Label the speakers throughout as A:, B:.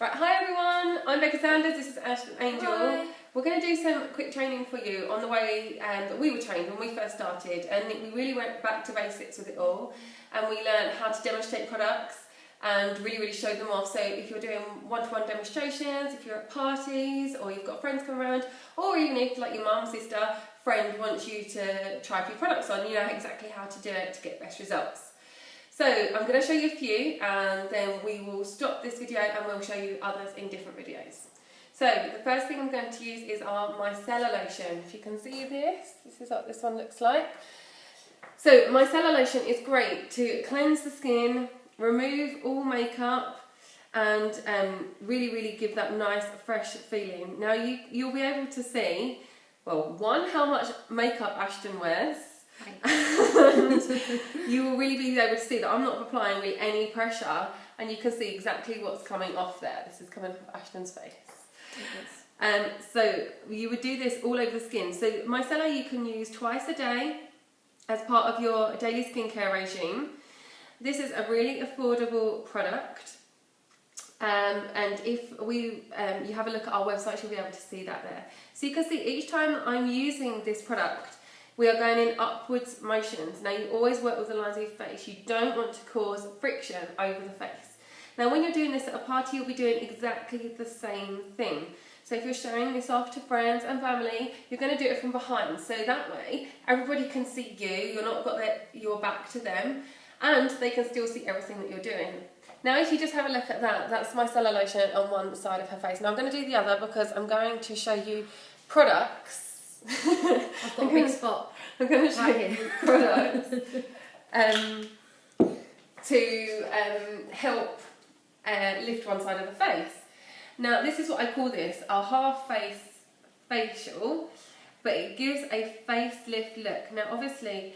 A: Right, hi everyone, I'm Becky Sanders, this is Ashton Angel.
B: Hi.
A: We're going to do some quick training for you on the way that we were trained when we first started, and we really went back to basics with it all, and we learned how to demonstrate products and really showed them off. So if you're doing one-to-one demonstrations, if you're at parties or you've got friends come around, or even if like your mum, sister, friend wants you to try a few products on, you know exactly how to do it to get best results. So I'm going to show you a few and then we will stop this video and we'll show you others in different videos. So the first thing I'm going to use is our micellar lotion. If you can see this is what this one looks like. So micellar lotion is great to cleanse the skin, remove all makeup and really give that nice fresh feeling. Now you'll be able to see, well, one, how much makeup Ashton wears. And you will really be able to see that I'm not applying really any pressure, and you can see exactly what's coming off there. This is coming off Ashton's face. So you would do this all over the skin. So micellar you can use twice a day as part of your daily skincare regime. This is a really affordable product, and if you have a look at our website, you'll be able to see that there. So you can see each time I'm using this product, we are going in upwards motions. Now you always work with the lines of your face. You don't want to cause friction over the face. Now when you're doing this at a party, you'll be doing exactly the same thing. So if you're showing this off to friends and family, you're going to do it from behind. So that way, everybody can see you. You're not got your back to them, and they can still see everything that you're doing. Now if you just have a look at that, that's micellar lotion on one side of her face. Now I'm going to do the other because I'm going to show you products.
B: I've got a big spot.
A: I'm going to show you products to help lift one side of the face. Now this is what I call this, our half face facial, but it gives a facelift look. Now obviously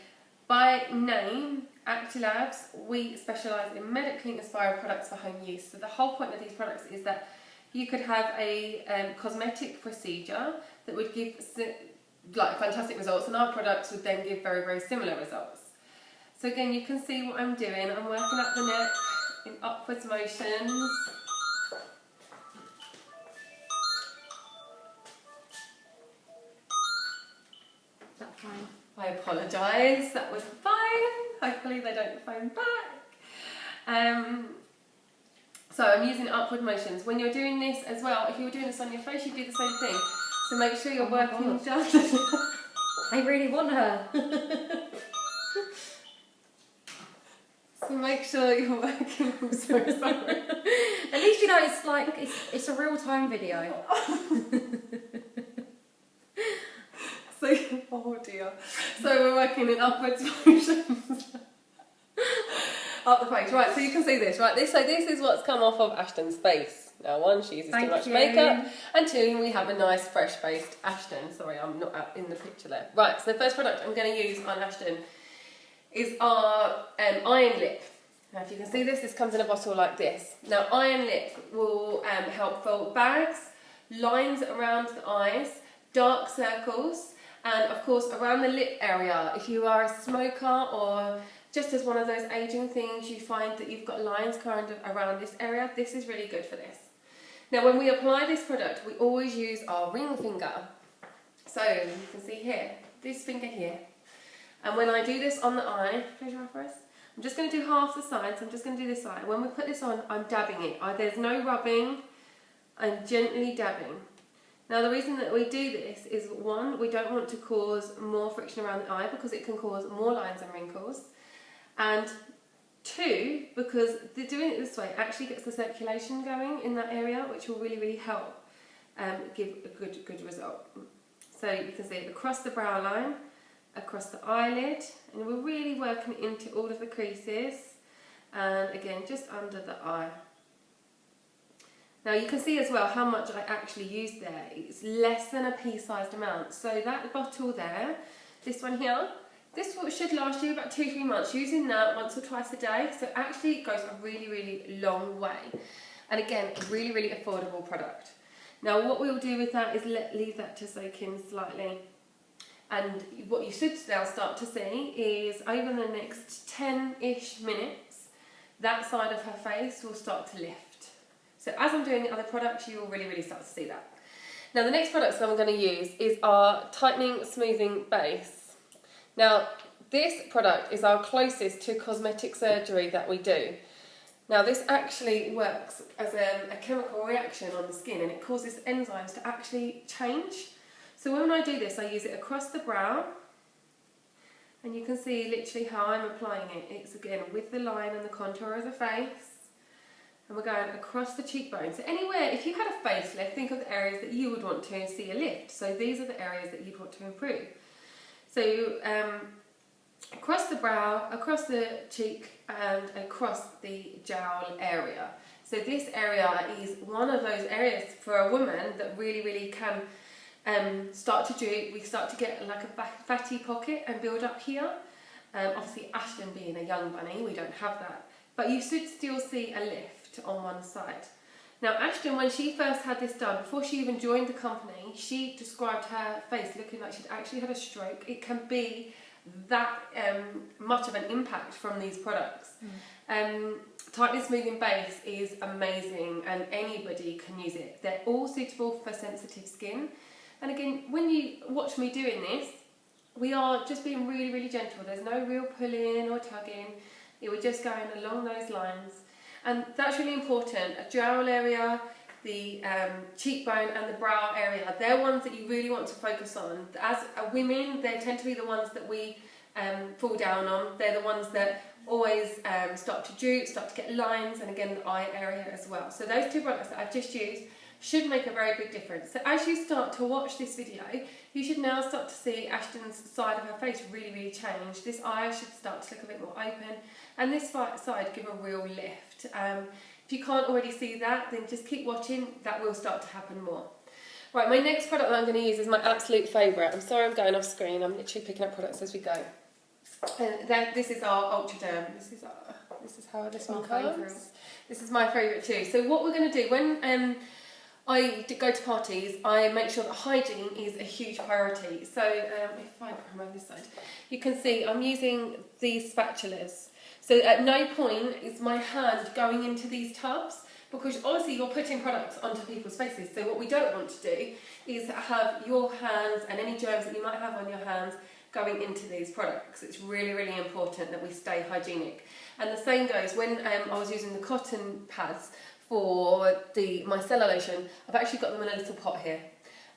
A: by name, Acti Labs, we specialise in medically inspired products for home use. So the whole point of these products is that you could have a cosmetic procedure that would give like fantastic results, and our products would then give very similar results. So again, you can see what I'm doing. I'm working up the neck in upwards motions.
B: Is that fine?
A: I apologise, that was fine. Hopefully they don't phone back. So I'm using upward motions. When you're doing this as well, if you were doing this on your face, you'd do the same thing. So make sure you're working just.
B: I really want her.
A: So make sure you're working. I'm so sorry.
B: At least you know it's like it's a real time video.
A: So oh dear. So we're working in upwards motions. Up the face, right? So you can see this, right? This is what's come off of Ashton's face. Now, one, she uses too much makeup, and two, we have a nice fresh-faced Ashton. Sorry, I'm not out in the picture there. Right, so the first product I'm going to use on Ashton is our iron lip. Now, if you can see this comes in a bottle like this. Now, iron lip will help fill bags, lines around the eyes, dark circles, and of course around the lip area. If you are a smoker or just as one of those aging things, you find that you've got lines kind of around this area, this is really good for this. Now when we apply this product, we always use our ring finger. So you can see here, this finger here. And when I do this on the eye, close your eye for us. I'm just going to do half the side, so I'm just going to do this side. When we put this on, I'm dabbing it. There's no rubbing, I'm gently dabbing. Now the reason that we do this is, one, we don't want to cause more friction around the eye because it can cause more lines and wrinkles. And two, because doing it this way actually gets the circulation going in that area, which will really help give a good result. So you can see it across the brow line, across the eyelid, and we're really working into all of the creases, and again just under the eye. Now you can see as well how much I actually used there. It's less than a pea-sized amount. So that bottle there, this one here, this should last you about 2-3 months, using that once or twice a day. So actually it goes a really long way. And again, really affordable product. Now what we'll do with that is leave that to soak in slightly. And what you should now start to see is over the next 10-ish minutes, that side of her face will start to lift. So as I'm doing the other products, you will really start to see that. Now the next product that I'm going to use is our tightening smoothing base. Now this product is our closest to cosmetic surgery that we do. Now this actually works as a chemical reaction on the skin, and it causes enzymes to actually change. So when I do this, I use it across the brow, and you can see literally how I'm applying it. It's again with the line and the contour of the face, and we're going across the cheekbone. So anywhere, if you had a facelift, think of the areas that you would want to see a lift. So these are the areas that you'd want to improve. So across the brow, across the cheek, and across the jowl area. So this area is one of those areas for a woman that really can start to droop. We start to get like a fatty pocket and build up here. Obviously Ashton being a young bunny, we don't have that. But you should still see a lift on one side. Now Ashton, when she first had this done, before she even joined the company, she described her face looking like she'd actually had a stroke. It can be that much of an impact from these products. Tightening smoothing base is amazing and anybody can use it. They're all suitable for sensitive skin. And again, when you watch me doing this, we are just being really gentle. There's no real pulling or tugging. We're just going along those lines. And that's really important. A jowl area, the cheekbone and the brow area, they're ones that you really want to focus on. As women, they tend to be the ones that we fall down on. They're the ones that always start to droop, start to get lines, and again the eye area as well. So those two products that I've just used should make a very big difference. So as you start to watch this video, you should now start to see Ashton's side of her face really change. This eye should start to look a bit more open, and this side give a real lift. If you can't already see that, then just keep watching. That will start to happen more. Right, my next product that I'm going to use is my absolute favourite. I'm sorry I'm going off screen. I'm literally picking up products as we go. This is our Ultraderm. This is how this one comes. This is my favourite too. So what we're going to do when I go to parties, I make sure that hygiene is a huge priority. So if I come around this side, you can see I'm using these spatulas. So at no point is my hand going into these tubs, because obviously you're putting products onto people's faces. So what we don't want to do is have your hands and any germs that you might have on your hands going into these products. It's really important that we stay hygienic. And the same goes when I was using the cotton pads for my micellar lotion. I've actually got them in a little pot here,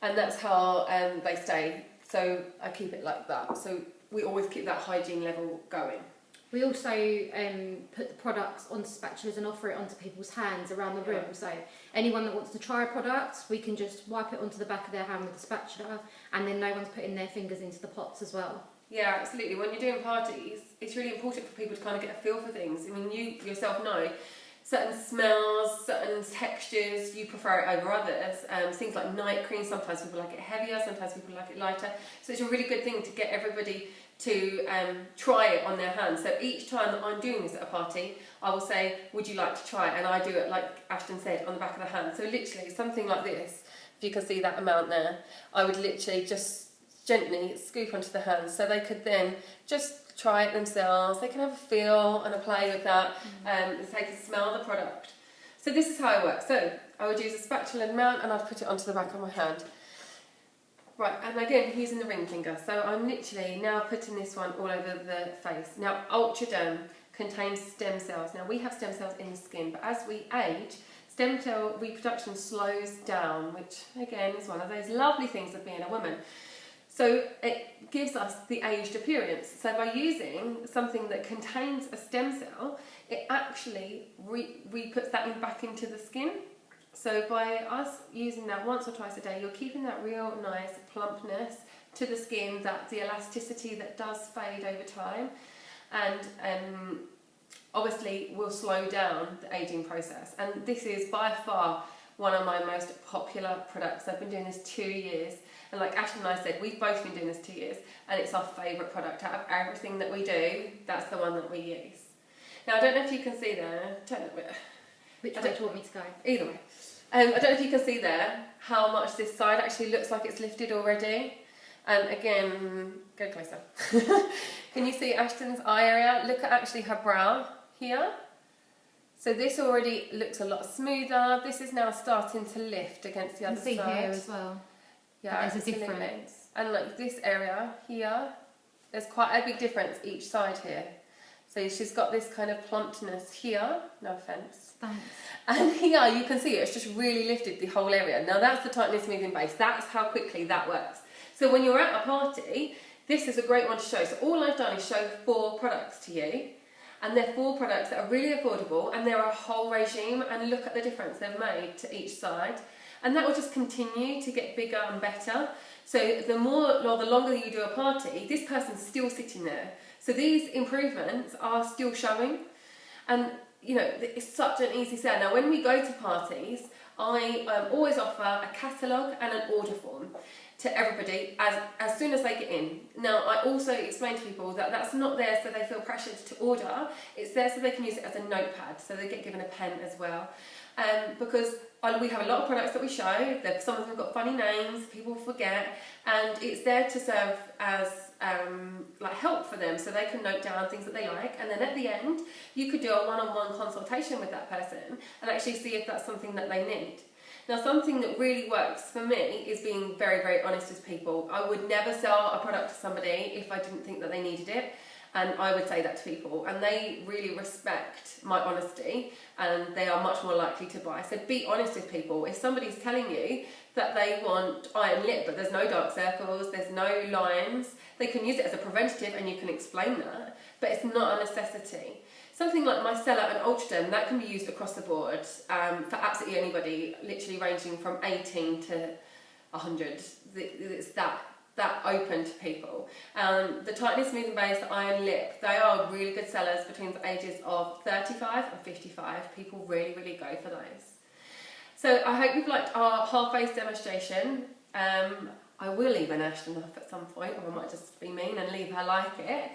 A: and that's how they stay. So I keep it like that. So we always keep that hygiene level going.
B: We also put the products onto spatulas and offer it onto people's hands around the room. So anyone that wants to try a product, we can just wipe it onto the back of their hand with a spatula, and then no one's putting their fingers into the pots as well. Yeah, absolutely. When you're doing parties, it's really important for people to kind of get a feel for things. I mean, you yourself know certain smells, certain textures, you prefer it over others. Things like night cream, sometimes people like it heavier, sometimes people like it lighter. So it's a really good thing to get everybody to try it on their hands. So each time that I'm doing this at a party, I will say, would you like to try it? And I do it, like Ashton said, on the back of the hand. So literally something like this, if you can see that amount there, I would literally just gently scoop onto the hands, so they could then just try it themselves. They can have a feel and a play with that, so they can smell the product. So this is how it works. So I would use a spatula amount and I'd put it onto the back of my hand. Right, and again using the ring finger. So I'm literally now putting this one all over the face. Now Ultraderm contains stem cells. Now we have stem cells in the skin, but as we age, stem cell reproduction slows down, which again is one of those lovely things of being a woman. So it gives us the aged appearance. So by using something that contains a stem cell, it actually re-puts that back into the skin. So by us using that once or twice a day, you're keeping that real nice plumpness to the skin, that the elasticity that does fade over time, and obviously will slow down the aging process. And this is by far one of my most popular products. I've been doing this 2 years, and like Ashton and I said, we've both been doing this 2 years, and it's our favourite product out of everything that we do. That's the one that we use. Now I don't know if you can see there, turn it a bit. Which way do you want me to go?
A: Either way. I don't know if you can see there how much this side actually looks like it's lifted already. And again, go closer. Can you see Ashton's eye area? Look at actually her brow here. So this already looks a lot smoother. This is now starting to lift against the other side.
B: You can see here as well.
A: Yeah,
B: there's a difference.
A: And like this area here, there's quite a big difference each side here. So she's got this kind of plumpness here, no offence.
B: Thanks.
A: And here you can see it's just really lifted the whole area. Now that's the tightening smoothing base. That's how quickly that works. So when you're at a party, this is a great one to show. So all I've done is show 4 products to you. And they're 4 products that are really affordable, and they're a whole regime, and look at the difference they've made to each side. And that will just continue to get bigger and better. So the more or the longer you do a party, this person's still sitting there. So these improvements are still showing. And you know, it's such an easy sell. Now when we go to parties, I always offer a catalogue and an order form to everybody as soon as they get in. Now I also explain to people that that's not there so they feel pressured to order, it's there so they can use it as a notepad, so they get given a pen as well. Because we have a lot of products that we show, some of them have got funny names, people forget, and it's there to serve as like help for them so they can note down things that they like, and then at the end you could do a one-on-one consultation with that person and actually see if that's something that they need. Now something that really works for me is being very, very honest with people. I would never sell a product to somebody if I didn't think that they needed it, and I would say that to people, and they really respect my honesty and they are much more likely to buy. So be honest with people. If somebody's telling you that they want iron lip but there's no dark circles, there's no lines, they can use it as a preventative and you can explain that, but it's not a necessity. Something like micellar and ultraderm, that can be used across the board for absolutely anybody, literally ranging from 18 to 100. It's that open to people. The tightening smoothing base, the iron lip, they are really good sellers between the ages of 35 and 55. People really, really go for those. So I hope you've liked our half-face demonstration. I will leave an Ashton off at some point, or I might just be mean and leave her like it.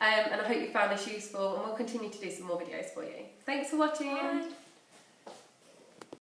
A: And I hope you found this useful, and we'll continue to do some more videos for you. Thanks for watching.
B: Bye.